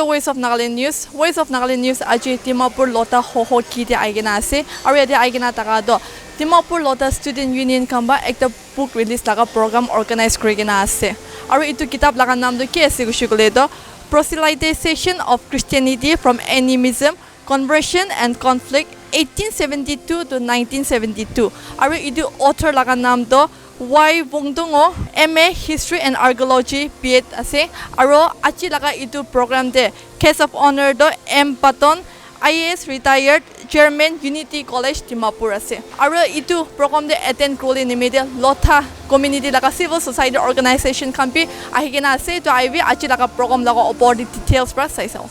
to Voice of Nagaland News. Voice of Nagaland News aji Dimapur Lota Hoho Kite aigena ase. Aru yate aigena taka do Dimapur Lota Student Union kamba ekta book release laga program organize kurigena ase. Aru itu kitab laga naam do ki ase kushikole do Proselytization of Christianity from Animism, Conversion and Conflict 1872 to 1972. Aru itu author laga naam do Vungthungo, MA History and Archaeology BEd ase. Aro achi laga itu program de Case of Honor do M Paton IAS retired Chairman Unity College Dimapur ase. Aro itu program de attend krole nimede lotha community laga civil society organization kampi ahigena ase to IV achi laga program laga opor details pra saisao.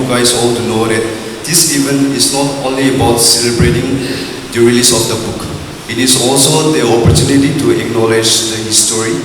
Guys all to know that this event is not only about celebrating the release of the book. It is also the opportunity to acknowledge the history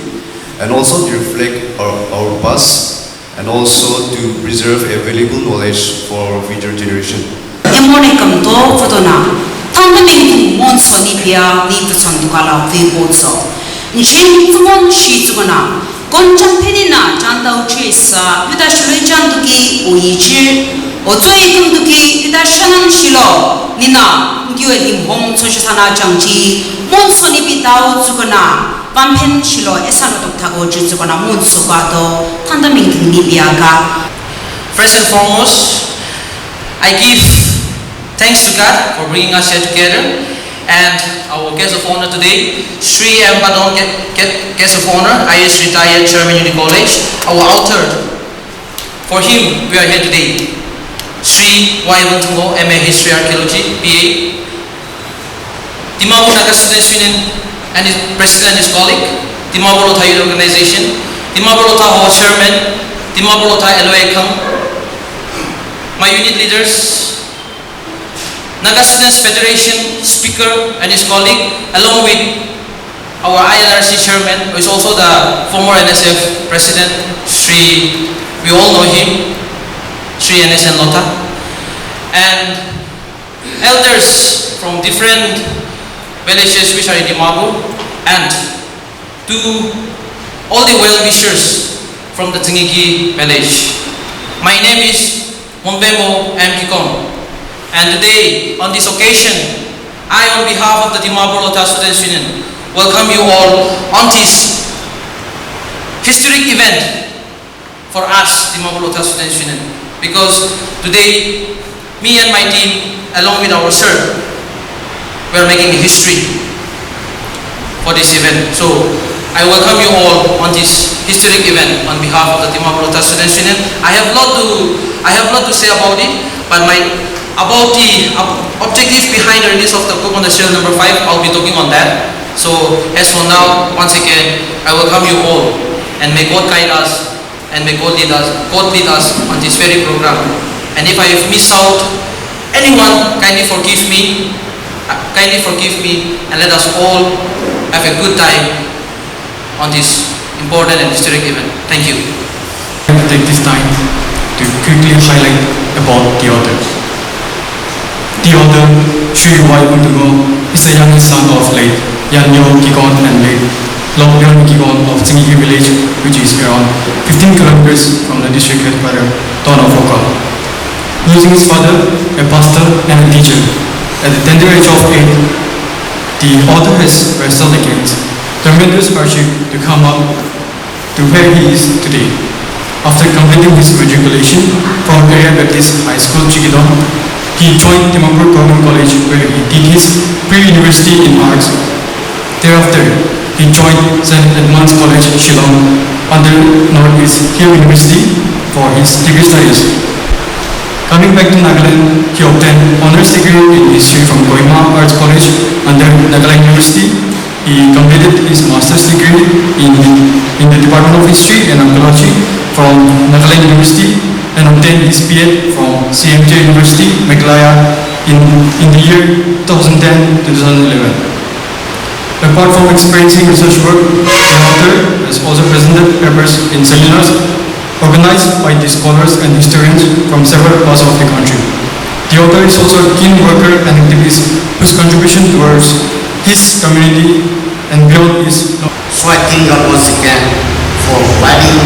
and also to reflect our past and also to preserve a valuable knowledge for our future generation. Emonikam to fotona tandamin monsoni pia ni tsandukala vibozo nchin tumon shi tsugona koncham penina chanda uchisa yuda shule chanduki oichi ozoi kumduki yuda shanan shilo nina ngiwe dimhom soshasana changji monsoni pitao tsugona pampen shilo esano doktago tsugona monsokado tandamin nibiaga. First and foremost, I give thanks to God for bringing us here together, and our guest of honor today, Sri M. Padon, guest of honor, IAS retired Chairman Unity College, our author. For him, we are here today. Sri Y. Vungthungo, MA History Archaeology, BA. Dimapur Naga Students Union and his president and his colleague, Dimapur Lotha Youth Organization, Dimapur Lotha Ho Chairman, Dimapur Lotha LOA Kham, my unit leaders, Naga Students Federation Speaker and his colleague, along with our INRC Chairman, who is also the former NSF President, Sri, we all know him, Sri NSN Lota, and elders from different villages which are in Dimapur, and to all the well-wishers from the Tsingiki village. My name is Monbemo M. Kikon. And today, on this occasion, I, on behalf of the Dimapur Lotha Students Union, welcome you all on this historic event for us, Dimapur Lotha Students Union. Because today, me and my team, along with our sir, we are making a history for this event. So, I welcome you all on this historic event on behalf of the Dimapur Lotha Students Union. I have a lot to say about it, but about the objective behind the release of the book on the serial number 5, I'll be talking on that. So as for now, once again, I welcome you all, and may God guide us and may God lead us on this very program. And if I have missed out anyone, kindly forgive me, and let us all have a good time on this important and historic event. Thank you. I will take this time to quickly highlight about the author. The author, Sri Y. Vungthungo, is the youngest son of late Yanyo Kikon and late Lokbyon Kikon of Tsingiki village, which is around 15 kilometers from the district headquarters, town of Oka. Losing his father, a pastor and a teacher, at the tender age of 8, the author has wrestled against tremendous hardship to come up to where he is today. After completing his matriculation from Area Baptist High School, Chikidon, he joined Dimapur Government College where he did his pre-university in arts. Thereafter, he joined St. Edmund's College, Shillong, under Northeast Hill University for his degree studies. Coming back to Nagaland, he obtained honors degree in history from Kohima Arts College under Nagaland University. He completed his master's degree in the Department of History and Archaeology from Nagaland University and obtained his B.Ed from CMJ University, Meghalaya in the year 2010-2011. Apart from experiencing research work, the author has also presented papers in seminars organized by the scholars and historians from several parts of the country. The author is also a keen worker and activist whose contribution towards his community and beyond is. So I thank God once again for providing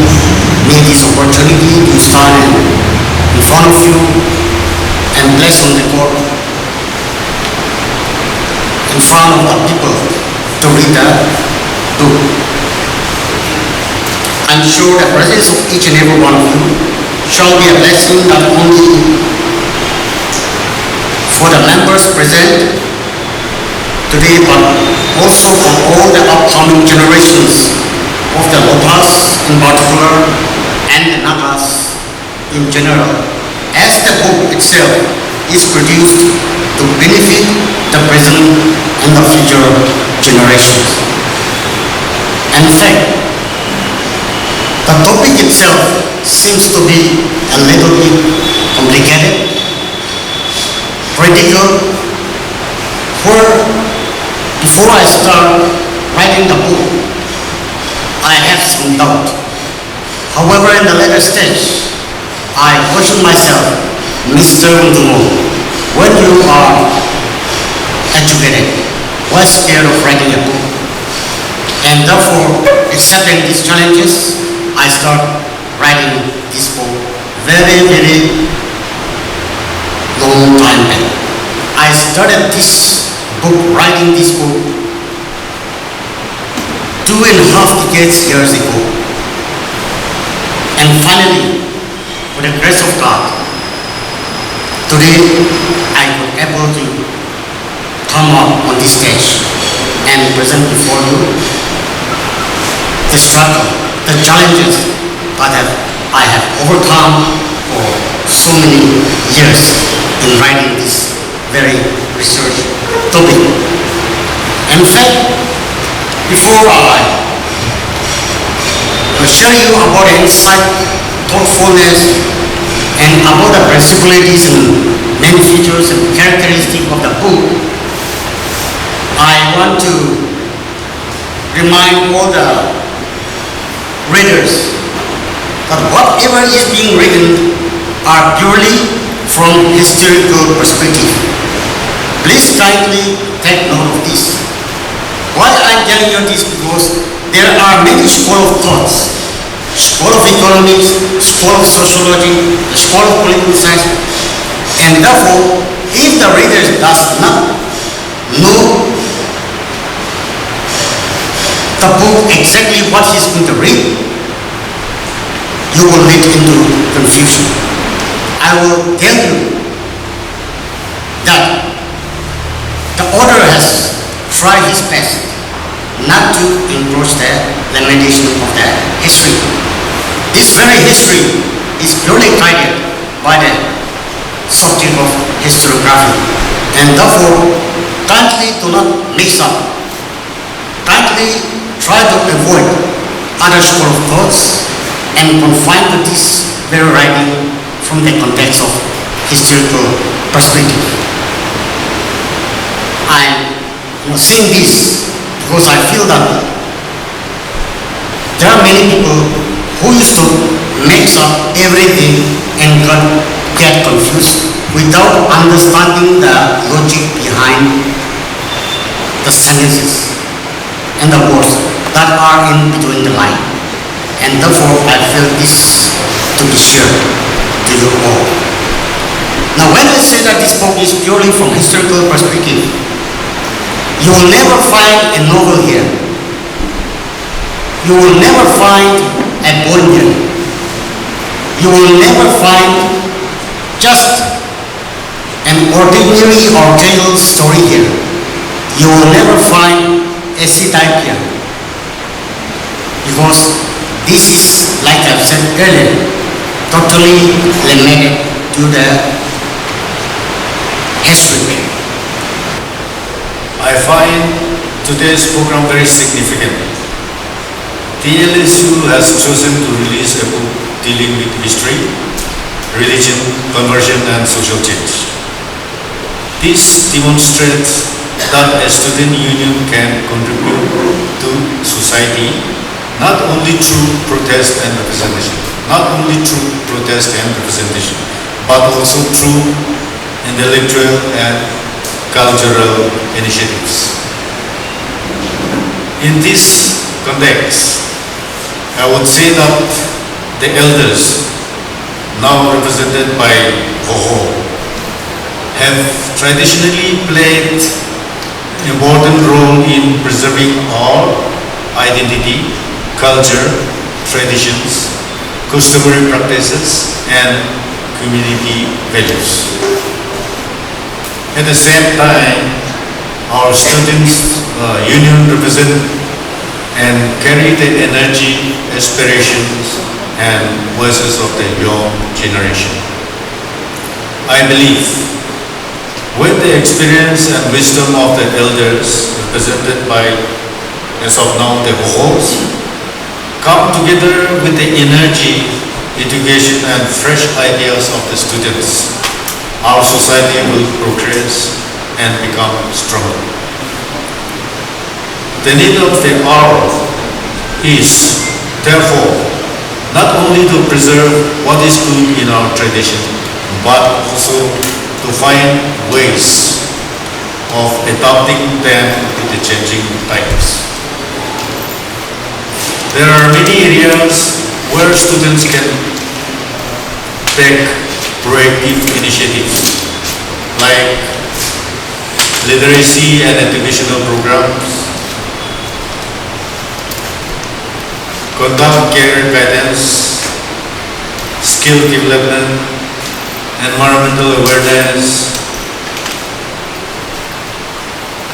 me this opportunity to stand in front of you and bless on the court in front of the people to read the book. I'm sure the presence of each and every one of you shall be a blessing not only for the members present today but also for all the upcoming generations of the Lotas in particular and the Nagas in general, as the book itself is produced to benefit the present and the future generations. And in fact, the topic itself seems to be a little bit complicated, critical, where before I start writing the book, I have some doubt. However, in the later stage, I question myself, Mr. Vungthungo, when you are educated, why scared of writing a book? And therefore, accepting these challenges, I start writing this book very, very long time back. I started this book, writing this book 2.5 years ago. And finally, with the grace of God, today I was able to come up on this stage and present before you the struggle, the challenges that I have overcome for so many years in writing this very research topic. In fact, before I share you about the insight, thoughtfulness, and about the principalities and many features and characteristics of the book, I want to remind all the readers that whatever is being written are purely from historical perspective. Please kindly take note of this. Why I'm telling you this? Because there are many schools of thoughts, school of economics, school of sociology, the school of political science, and therefore, if the reader does not know the book exactly what he's going to read, you will lead into confusion. I will tell you that the author has tried his best not to encroach the limitation of the history. This very history is purely guided by the subject of historiography, and therefore kindly do not mix up. Kindly try to avoid other school of thoughts and confine to this very writing from the context of historical perspective. I'm saying this because I feel that there are many people who used to mix up everything and get confused without understanding the logic behind the sentences and the words that are in between the line. And therefore, I feel this to be shared to you all. Now, when I say that this book is purely from historical perspective, you will never find a novel here. You will never find at Bolivia. You will never find just an ordinary or trivial story here. You will never find essay type here. Because this is, like I've said earlier, totally limited to the history. I find today's program very significant. TLSU has chosen to release a book dealing with history, religion, conversion, and social change. This demonstrates that a student union can contribute to society not only through protest and representation, but also through intellectual and cultural initiatives. In this context, I would say that the elders, now represented by Hoho, have traditionally played an important role in preserving our identity, culture, traditions, customary practices, and community values. At the same time, our students' union represent and carry the energy, aspirations, and voices of the young generation. I believe with the experience and wisdom of the elders represented by, as of now, the Hohos, come together with the energy, education, and fresh ideas of the students, our society will progress and become stronger. The need of the hour is, therefore, not only to preserve what is good in our tradition, but also to find ways of adapting them to the changing times. There are many areas where students can take proactive initiatives like literacy and educational programs, conduct career guidance, skill development, environmental awareness,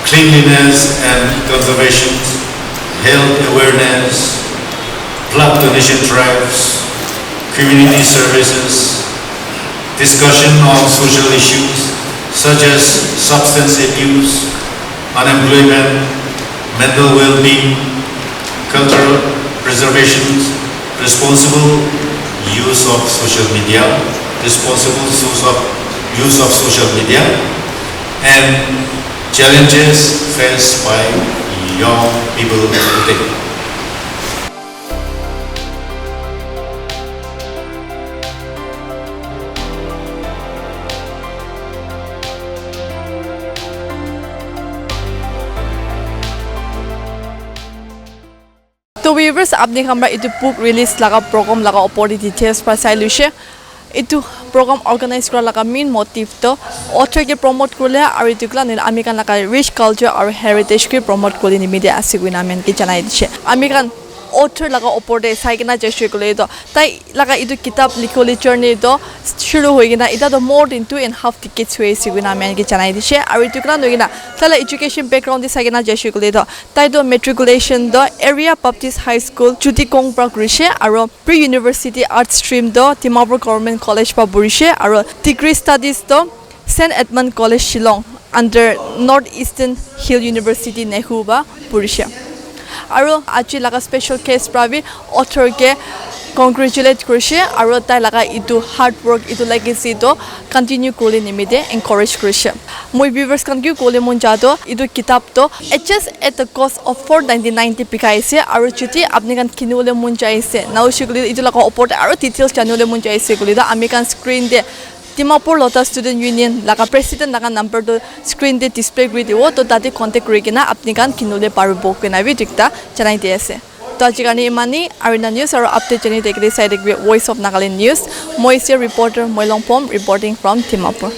cleanliness and conservation, health awareness, blood donation drives, community services, discussion on social issues such as substance abuse, unemployment, mental well-being, cultural preservation, responsible use of social media, and challenges faced by young people today. तो viewers आपने हमरा इतु book release लगा program लगा ऊपर details पर side लुशे इतु program organize करा लगा main motive तो author के promote करले और इतु कला निल अमेरिकन लगा rich culture और heritage के promote करले निमिदे आसिगुना मेन की चनाई दिशे अमेरिकन author लगा ऊपर दे साइकिना जैसे करले तो ताई लगा इतु किताब लिखोली journey तो शुरू होगी ना इधर तो more than 2.5 tickets हुए सिगुना मेन की चनाई दिशे और इतु कला नोगी ना ताला education background दिशा के ना जैसे करले तो ताई तो matriculation तो area Baptist High School Chutikong pra grishe aro pre-university art stream do Timapur Government College pa burishe aro degree studies do St. Edmund College Shillong under Northeastern Hill University Nehu ba burishe aro achi laga special case pravi author ke congratulate kurishe aro tai laga itu hard work itu legacy do continue kole nimide encourage kurishe moi viewers kan kyu kole mon jado itu kitab to HS at the cost of 499 pikaise aro chuti apni kan kinule mon jaise now shiguli itu laga oport aro details janule mon jaise guli da american screen de Dimapur Lota Student Union laga president laga number to screen de display kuri diwo to tate contact kuri kena apni kan kinule paribo kena vi dikta janai de ase to ajikani imani arena news aro update jani dekile side voice of Nagaland news moi reporter Moilongpom reporting from Dimapur.